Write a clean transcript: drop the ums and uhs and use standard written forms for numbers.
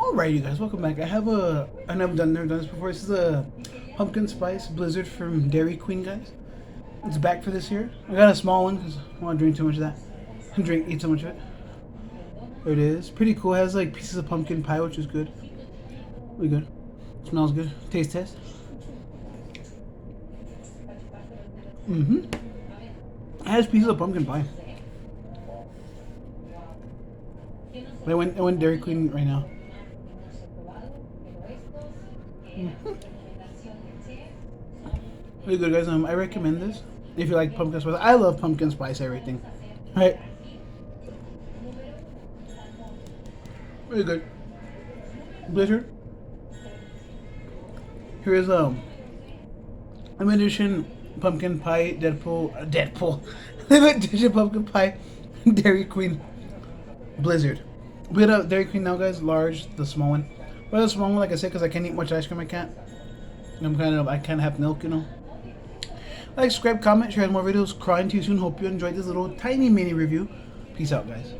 Alright, you guys, welcome back. I have never done this before. This is a pumpkin spice blizzard from Dairy Queen, guys. It's back for this year. I got a small one because I don't want to drink too much of that. Eat so much of it. There it is. Pretty cool. It has like pieces of pumpkin pie, which is good. Really good. Smells good. Taste test. It has pieces of pumpkin pie. I went Dairy Queen right now. Really good, guys. I recommend this if you like pumpkin spice. I love pumpkin spice everything. Right? Really good. Blizzard. Here is limited edition pumpkin pie Deadpool limited edition pumpkin pie Dairy Queen Blizzard. We got a Dairy Queen now, guys. Large, the small one. But the small one, like I said, because I can't eat much ice cream. I can't. I can't have milk, you know. Like, subscribe, comment, share more videos. Crying to you soon. Hope you enjoyed this little tiny mini review. Peace out, guys.